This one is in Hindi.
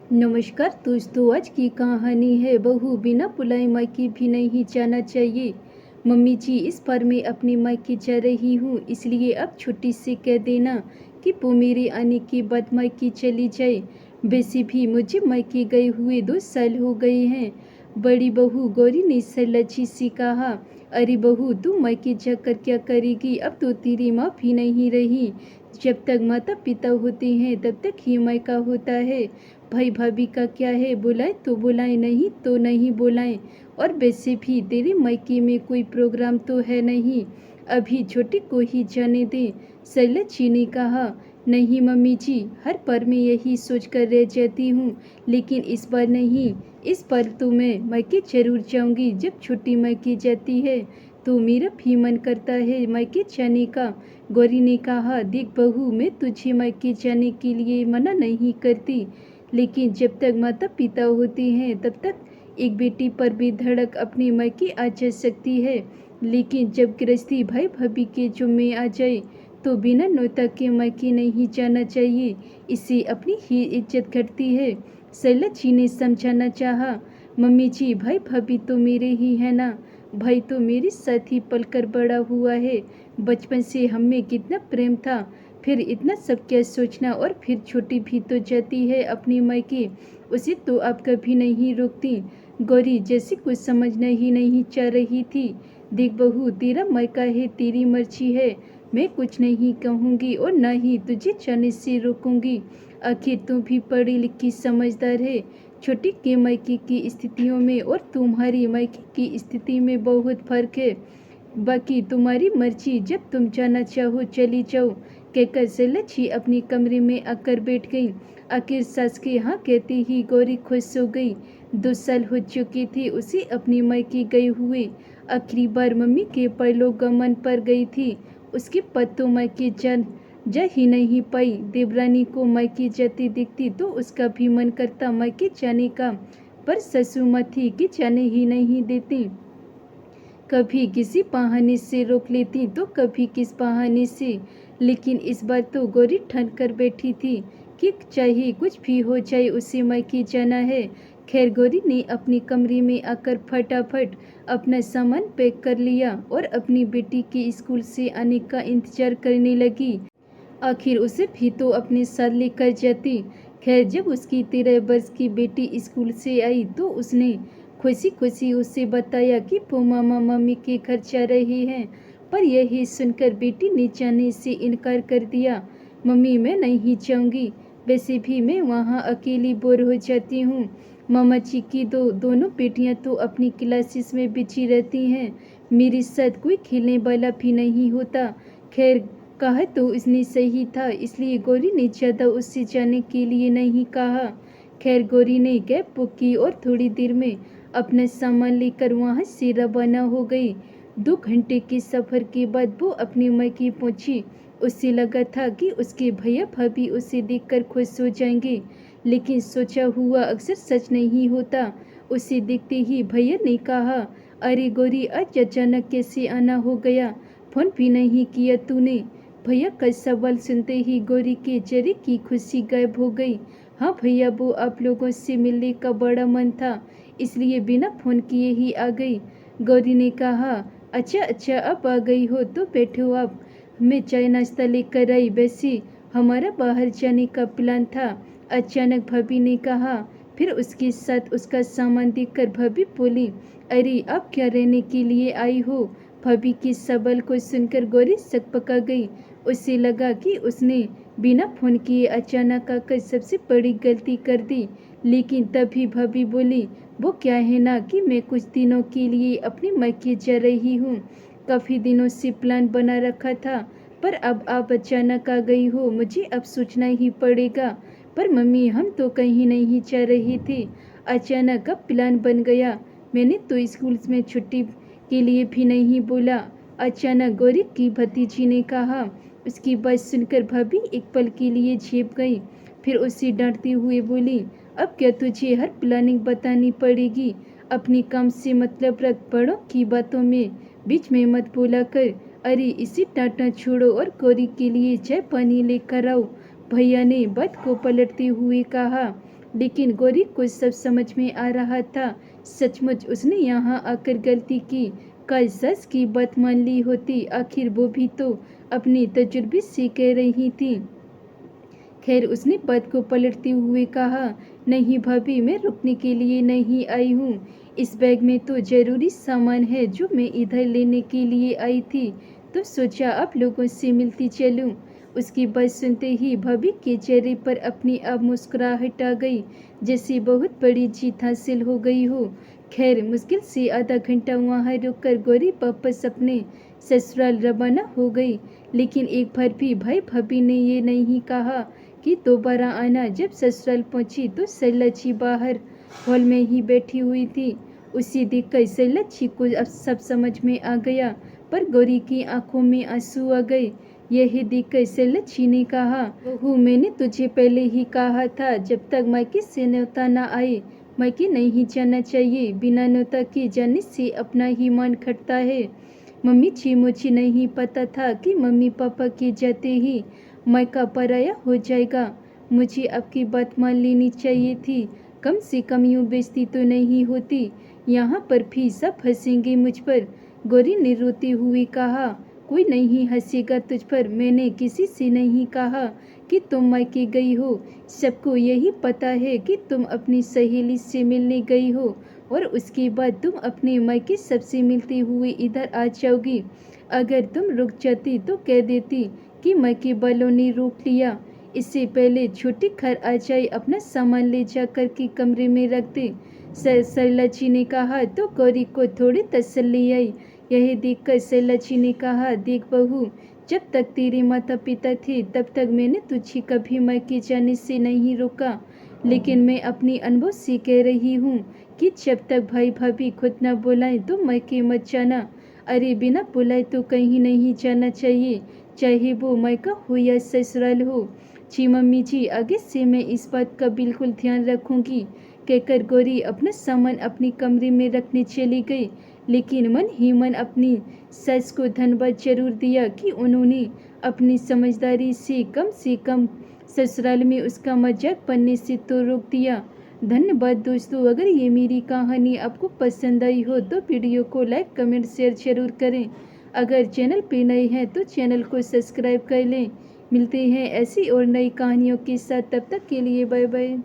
नमस्कार दोस्तों, आज की कहानी है बहू बिना बुलाए मायके भी नहीं जाना चाहिए। मम्मी जी, इस बार मैं अपने मायके जा रही हूँ, इसलिए अब छुट्टी से कह देना कि वो मेरे आने के बाद मायके चली जाए। वैसे भी मुझे मायके गए हुए 2 साल हो गए हैं। बड़ी बहू गौरी ने सरलच्छी से कहा। अरे बहू, तू मायके जाकर क्या करेगी? अब तो तेरी माँ भी नहीं रही। जब तक माता पिता होते हैं तब तक ही मायका होता है। भाई भाभी का क्या है, बुलाए तो बुलाए, नहीं तो नहीं बुलाए। और वैसे भी तेरे मायके में कोई प्रोग्राम तो है नहीं, अभी छोटी को ही जाने दे। शैलजा ने कहा। नहीं मम्मी जी, हर बार मैं यही सोच कर रह जाती हूँ, लेकिन इस बार नहीं। इस बार तो मैं मायके जरूर जाऊंगी। जब छोटी मायके जाती है तो मेरा भी मन करता है मायके जाने का। गौरी ने कहा। देख बहू, मैं तुझे मायके जाने के लिए मना नहीं करती, लेकिन जब तक माता पिता होते हैं तब तक एक बेटी पर भी धड़क अपने मायके आ जा सकती है, लेकिन जब गृहस्थी भाई भाभी के जुम्मे आ जाए तो बिना न्योता के मायके नहीं जाना चाहिए। इससे अपनी ही इज्जत घटती है। शैलजा जी ने समझाना चाहा। मम्मी जी, भाई भाभी तो मेरे ही है ना। भाई तो मेरे साथ ही पलकर बड़ा हुआ है। बचपन से हम में कितना प्रेम था। फिर इतना सब क्या सोचना। और फिर छोटी भी तो जाती है अपनी मायके, उसे तो आप कभी नहीं रोकती। गौरी जैसे कुछ समझना ही नहीं चाह रही थी। देख बहू, तेरा मायका है, तेरी मर्जी है। मैं कुछ नहीं कहूँगी और ना ही तुझे जाने से रोकूंगी। आखिर तू भी पढ़ी लिखी समझदार है। छोटी के मायके की स्थितियों में और तुम्हारी मायके की स्थिति में बहुत फर्क है। बाकी तुम्हारी मर्जी, जब तुम जाना चाहो चली जाओ, कहकर शैलजा अपने कमरे में आकर बैठ गई। आखिर सास के हाँ कहते ही गौरी खुश हो गई। 2 साल हो चुके थे उसे अपनी मायके गए हुए। आखिरी बार मम्मी के परलोकगमन पर गई थी। उसके बाद तो मायके जा ही नहीं पाई। देवरानी को मायके जाते देखती तो उसका भी मन करता मायके जाने का, पर ससुर माँ थी कि जाने ही नहीं देती। कभी किसी बहाने से रोक लेती तो कभी किस बहाने से, लेकिन इस बार तो गौरी ठान कर बैठी थी कि चाहे कुछ भी हो जाए उसे मायके जाना है। खैर, गौरी ने अपने कमरे में आकर फटाफट अपना सामान पैक कर लिया और अपनी बेटी के स्कूल से आने का इंतजार करने लगी। आखिर उसे भी तो अपने साथ लेकर जाती। खैर, जब उसकी 13 वर्ष की बेटी स्कूल से आई तो उसने खुशी खुशी उसे बताया कि वो मामा मामी के घर जा रहे हैं, पर यही सुनकर बेटी ने जाने से इनकार कर दिया। मम्मी, मैं नहीं जाऊंगी। वैसे भी मैं वहाँ अकेली बोर हो जाती हूँ। मामा जी की दोनों बेटियाँ तो अपनी क्लासेस में बिजी रहती हैं, मेरे साथ कोई खेलने वाला भी नहीं होता। खैर, कहा तो उसने सही था, इसलिए गौरी ने ज़्यादा उससे जाने के लिए नहीं कहा। खैर, गौरी ने कैब बुक की और थोड़ी देर में अपना सामान लेकर वहाँ से रवाना हो गई। 2 घंटे के सफ़र के बाद वो अपने मायके पहुँची। उससे लगा था कि उसके भैया भाभी उसे देखकर खुश हो जाएंगे, लेकिन सोचा हुआ अक्सर सच नहीं होता। उसे देखते ही भैया ने कहा। अरे गौरी, आज अचानक कैसे आना हो गया? फोन भी नहीं किया तूने? भैया का सवाल सुनते ही गौरी के चेहरे की खुशी गायब हो गई। हाँ भैया, वो आप लोगों से मिलने का बड़ा मन था, इसलिए बिना फोन किए ही आ गई। गौरी ने कहा। अच्छा अच्छा, अब आ गई हो तो बैठो आप, मैं चाय नाश्ता लेकर आई। वैसे हमारा बाहर जाने का प्लान था, अचानक भाभी ने कहा। फिर उसके साथ उसका सामान देखकर भाभी बोली। अरे, आप क्या रहने के लिए आई हो? भाभी के सवाल को सुनकर गौरी सकपका गई। उसे लगा कि उसने बिना फोन किए अचानक आकर सबसे बड़ी गलती कर दी, लेकिन तभी भाभी बोली। वो क्या है ना कि मैं कुछ दिनों के लिए अपने मायके जा रही हूँ। काफ़ी दिनों से प्लान बना रखा था, पर अब आप अचानक आ गई हो, मुझे अब सोचना ही पड़ेगा। पर मम्मी, हम तो कहीं नहीं जा रहे थे, अचानक अब प्लान बन गया। मैंने तो स्कूल में छुट्टी के लिए भी नहीं बोला, अचानक गौरी की भतीजी ने कहा। उसकी बात सुनकर भाभी एक पल के लिए झेप गई, फिर उसे डांटते हुए बोली। अब क्या तुझे हर प्लानिंग बतानी पड़ेगी? अपनी काम से मतलब रख, बड़ों की बातों में बीच में मत बोला कर। अरे, इसे डांटना छोड़ो और गौरी के लिए चाय पानी लेकर आओ, भैया ने बात को पलटते हुए कहा। लेकिन गौरी को सब समझ में आ रहा था। सचमुच उसने यहाँ आकर गलती की। कल सस की बात मान ली होती, आखिर वो भी तो अपनी तजुर्बे से कह रही थी। खैर उसने बात को पलटते हुए कहा, नहीं भाभी, मैं रुकने के लिए नहीं आई हूँ। इस बैग में तो ज़रूरी सामान है जो मैं इधर लेने के लिए आई थी, तो सोचा आप लोगों से मिलती चलूँ। उसकी बात सुनते ही भाभी के चेहरे पर अपनी आप मुस्कुराहट आ गई, जैसे बहुत बड़ी जीत हासिल हो गई हो। खैर मुश्किल से आधा घंटा वहाँ रुककर गौरी वापस अपने ससुराल रवाना हो गई। लेकिन एक बार भी भाई भाभी ने ये नहीं कहा कि दोबारा आना। जब ससुराल पहुंची तो सैलाची बाहर हॉल में ही बैठी हुई थी। उसे देखकर सैलाची को अब सब समझ में आ गया, पर गौरी की आंखों में आंसू आ गए। यह देखकर सैलाची ने कहा, बहू, मैंने तुझे पहले ही कहा था, जब तक मायके से न्योता न आए मायके नहीं जाना चाहिए। बिना न्योता के जाने से अपना ही मन खटता है। मम्मी जी, मुझे नहीं पता था कि मम्मी पापा के जाते ही मायका पराया हो जाएगा। मुझे आपकी बात मान लेनी चाहिए थी। कम से कम यूँ बेइज्जती तो नहीं होती। यहाँ पर भी सब हंसेंगे मुझ पर। गौरी ने रोते हुए कहा, कोई नहीं हंसेगा तुझ पर। मैंने किसी से नहीं कहा कि तुम मायके गई हो। सबको यही पता है कि तुम अपनी सहेली से मिलने गई हो और उसके बाद तुम अपने मायके सबसे मिलते हुए इधर आ जाओगी। अगर तुम रुक जाती तो कह देती कि मायके वालों ने रोक लिया। इससे पहले छोटी घर आ जाए, अपना सामान ले जा कर के कमरे में रख दे। सरला जी ने कहा तो गौरी को थोड़ी तसल्ली आई। यह देखकर सरला जी ने कहा, देख बहू, जब तक तेरे माता पिता थे तब तक मैंने तुझे कभी मायके जाने से नहीं रोका। लेकिन मैं अपनी अनुभव से कह रही हूँ कि जब तक भाई भाभी खुद न बुलाएं तो मायके मत जाना। अरे बिना बुलाए तो कहीं नहीं जाना चाहिए, चाहे वो मायका हो या ससुराल हो। जी मम्मी जी, आगे से मैं इस बात का बिल्कुल ध्यान रखूंगी, कहकर गौरी अपना सामान अपने कमरे में रखने चली गई। लेकिन मन ही मन अपनी सस को धन्यवाद जरूर दिया कि उन्होंने अपनी समझदारी से कम ससुराल में उसका मजाक बनने से तो रोक दिया। धन्यवाद दोस्तों। अगर ये मेरी कहानी आपको पसंद आई हो तो वीडियो को लाइक कमेंट शेयर जरूर करें। अगर चैनल पे नए हैं तो चैनल को सब्सक्राइब कर लें। मिलते हैं ऐसी और नई कहानियों के साथ, तब तक के लिए बाय बाय।